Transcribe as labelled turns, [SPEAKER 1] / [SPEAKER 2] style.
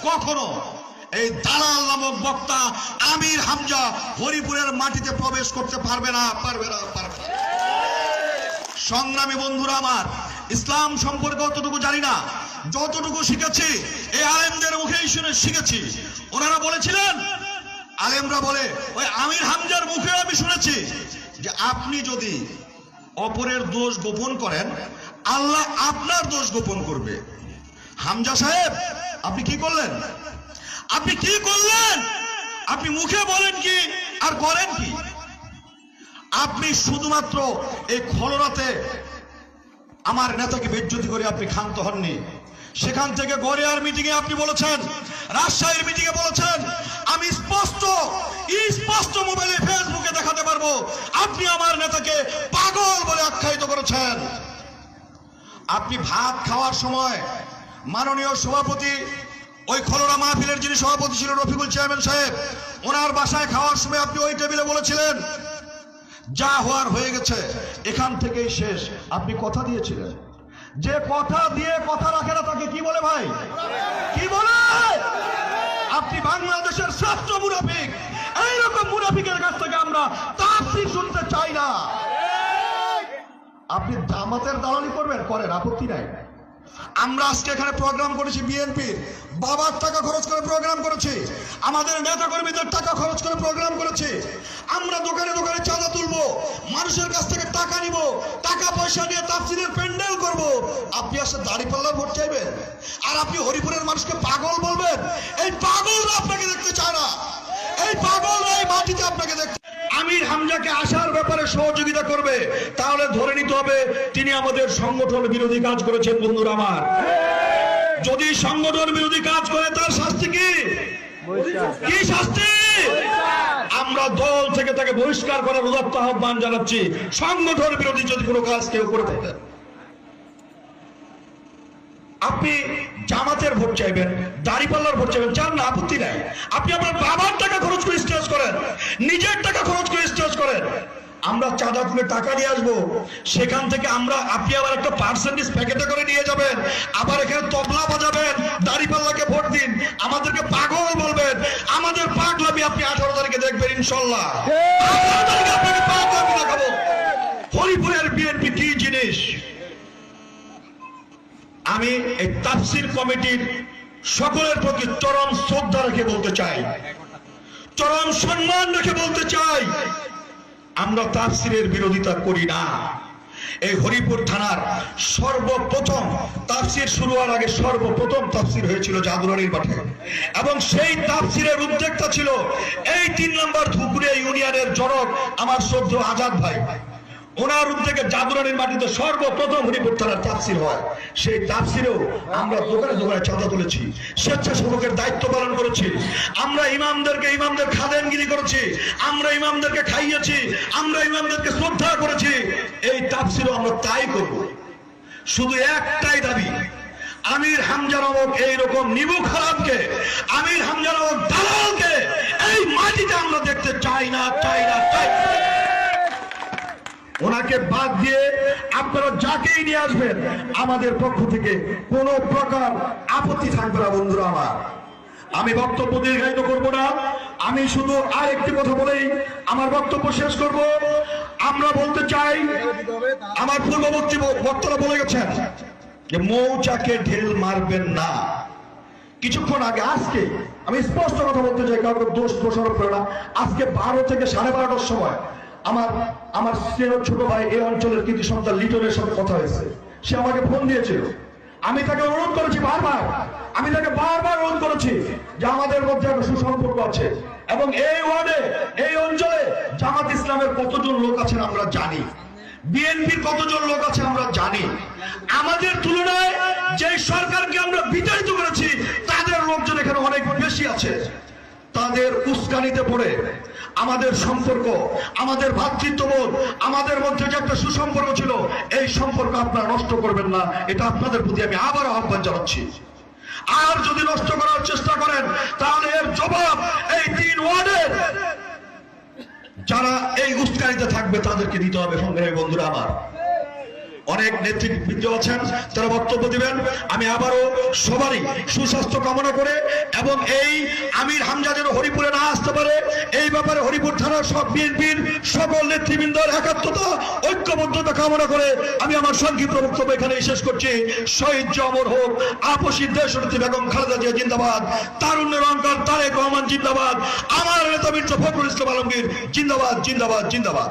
[SPEAKER 1] কখনো এই দালাল নামক বক্তা আমির হামজা হরিপুরের মাটিতে প্রবেশ করতে পারবে না। সংগ্রামী বন্ধুরা আমার, ইসলাম সম্পর্কে অতটুকু জানি না, যতটুকু শিখেছি এই আলেমদের মুখেই শুনে শিখেছি। ওনারা বলেছিলেন, আলেমরা বলে, ওই আমির হামজার মুখে আমি শুনেছি যে আপনি যদি অপরের দোষ গোপন করেন, আল্লাহ আপনার দোষ গোপন করবে। হামজা সাহেব, আপনি কি করলেন? আপনি কি করলেন? আপনি মুখে বলেন কি আর করেন কি? আপনি শুধুমাত্র এই খলরাতে আমার নেতাকে বেজ্জতি করে আপনি ক্ষান্ত হননি। সেখান থেকে গড়িয়ার মিটিং এ আপনি বলেছেন, রাজশাহীর মিটিং এ বলেছেন, আমি স্পষ্ট মোবাইলে ফেসবুকে দেখাতে পারবো আপনি আমার নেতাকে পাগল বলে আখ্যায়িত করেছেন। আপনি ভাত খাওয়ার সময় মাননীয় সভাপতি, ওই খলরা মাহফিলের যিনি সভাপতি ছিলেন রফিকুল চেয়ারম্যান সাহেব, ওনার বাসায় খাওয়ার সময় আপনি ওই টেবিলে বলেছিলেন, যা হওয়ার হয়ে গেছে, এখান থেকেই শেষ। আপনি কথা দিয়েছিলেন, যে কথা দিয়ে কথা রাখে না তাকে কি বলে ভাই? কি বলে? আপনি বাংলাদেশের শ্রেষ্ঠ মুনাফিক। এইরকম মুনাফিকের কাছ থেকে আমরা তাফসীর শুনতে চাই না। আপনি জামাতের দালালি করবেন, করেন, আপত্তি নাই। আমরা আজকে এখানে প্রোগ্রাম করেছি, বিএনপির বাবার টাকা খরচ করে প্রোগ্রাম করেছি, আমাদের নেতা কর্মীদের টাকা খরচ করে প্রোগ্রাম করেছি। আমরা দোকানে দোকানে চাঁদা তুলবো, মানুষের কাছ থেকে টাকা নিব, টাকা পয়সা নিয়ে তাফসীরের প্যান্ডেল করব। আপনি আসলে দাঁড়িপাল্লার ভোট চাইবেন আর আপনি হরিপুরের মানুষকে পাগল বলবেন? এই পাগলরা আপনাকে দেখতে চায় না, এই পাগলরা এই মাটিতে আপনাকে দেখতে। আমির হামজাকে আসার ব্যাপারে সহযোগিতা করবে, তাহলে ধরে নিতে হবে তিনি আমাদের সংগঠন বিরোধী কাজ করেছেন। বন্ধুরা আমার, যদি সংগঠন বিরোধী কাজ করে তার শাস্তি কি? কি শাস্তি? আমরা দল থেকে তাকে বহিষ্কার করার উদাত্ত আহ্বান জানাচ্ছি। সংগঠন বিরোধী যদি কোনো কাজ কেউ করে থাকেন, আপনি জামাতের ভোট চাইবেন, দাঁড়িপাল্লার ভোট চাইবেন, চান না, আপত্তি নাই। আপনি আপনার বাবার টাকা খরচ করে স্টেজ করেন, নিজের টাকা খরচ করে স্টেজ করেন। আমরা চাঁদা তুলে টাকা নিয়ে আসবো, সেখান থেকে আপনি আবার একটা পার্সেন্টেজ প্যাকেটে করে নিয়ে যাবেন, আবার এখানে তবলা বাজাবেন, দাঁড়িপাল্লাকে ভোট দিন, আমাদেরকে পাগল বলবেন। আমাদের পাগলামি আপনি 18 তারিখে দেখবেন ইনশাল্লাহ। 18 তারিখে আপনাকে পাগলামি দেখাবো। হরিপুরের বিএনপি কি জিনিস? আমি এই তাফসীর কমিটির সকলের প্রতি চরম শ্রদ্ধা রেখে বলতে চাই, চরম সম্মান রেখে বলতে চাই, আমরা তাফসীরের বিরোধিতা করি না। এই হরিপুর থানার সর্বপ্রথম তাফসীর শুরু হওয়ার আগে সর্বপ্রথম তাফসীর হয়েছিল জাদুরানীর মাঠে, এবং সেই তাফসীরের উদ্যোক্তা ছিল এই 3 নম্বর ধুপুরিয়া ইউনিয়নের জনক আমার শ্রদ্ধেয় আজাদ ভাই। ওনার উদ্যোগে জাদুরানীর মাটিতে সর্বপ্রথম হরিপুর থানার তাফসীর হয়। সেই তাফসীরেও আমরা দোকানে দোকানে চাঁদা তুলেছি, স্বেচ্ছাসেবকের দায়িত্ব পালন করেছি, আমরা ইমামদের খাদেমগিরি করেছি, আমরা ইমামদেরকে খাইয়েছি, আমরা ইমামদেরকে শ্রদ্ধা করেছি। এই তাফসীরও আমরা তাই করব। শুধু একটাই দাবি, আমির হামজা নামক এইরকম নিমুখ হারামকে, আমির হামজা নামক দালালকে এই মাটিতে আমরা দেখতে চাই না। ওনাকে বাদ দিয়ে আপনারা যাকেই নিয়ে আসবেন, আমাদের পক্ষ থেকে কোনো প্রকার আপত্তি থাকবে না। বন্ধুরা আমার, আমি বক্তব্য দীর্ঘায়িত করব না, আমি শুধু আরেকটি কথা বলেই আমার বক্তব্য শেষ করব। আমরা বলতে চাই, আমার পূর্ববর্তী বক্তারা বলে গেছেন যে মৌচাকে ঢেল মারবেন না। কিছুক্ষণ আগে, আজকে আমি স্পষ্ট কথা বলতে চাই, কারণ দোষ দোষারোপ করে না। আজকে 12 থেকে 12:30টার সময় আমার ছোট ভাই এই অঞ্চলের কৃতি সন্তান লিটনের সাথে কথা হয়েছে। সে আমাকে ফোন দিয়েছিল, আমি তাকে অনুরোধ করেছি বারবার, অনুরোধ করেছি যে আমাদের মধ্যে একটা সুসম্পর্ক আছে, এবং এই ওয়ার্ডে, এই অঞ্চলে জামাত ইসলামের কতজন লোক আছেন আমরা জানি, বিএনপির কতজন লোক আছে আমরা জানি। আমাদের তুলনায় যে সরকারকে আমরা বিতাড়িত করেছি তাদের লোকজন এখানে অনেক বেশি আছে। তাদের উস্কানিতে পড়ে আমাদের সম্পর্ক, আমাদের ভ্রাতৃত্ববোধ, আমাদের মধ্যে যে একটা সুসম্পর্ক ছিল, এই সম্পর্ক আপনারা নষ্ট করবেন না। এটা আপনাদের প্রতি আমি আবার আহ্বান জানাচ্ছি। আর যদি নষ্ট করার চেষ্টা করেন, তাহলে এর জবাব এই 3 ওয়ার্ডের যারা এই উস্কানিতে থাকবে তাদেরকে দিতে হবে। সংগ্রামী বন্ধুরা আমার, অনেক নেতৃবৃন্দ আছেন, তারা বক্তব্য দিবেন। আমি আবারও সবারই সুস্বাস্থ্য কামনা করে এবং এই আমির হামজা যেন হরিপুরে না আসতে পারে এই ব্যাপারে হরিপুর থানার সব বিএনপির সকল নেতৃবৃন্দের একাত্মতা ঐক্যবদ্ধতা কামনা করে আমি আমার সংক্ষিপ্ত বক্তব্য এখানে শেষ করছি। শহীদ অমর হোক, আপসী দেশনেত্রী বেগম খালেদা জিয়া জিন্দাবাদ, তারুণ্যের অহংকার তারেক রহমান জিন্দাবাদ, আমার নেতা মির্জা ফখরুল ইসলাম আলমগীর জিন্দাবাদ জিন্দাবাদ জিন্দাবাদ।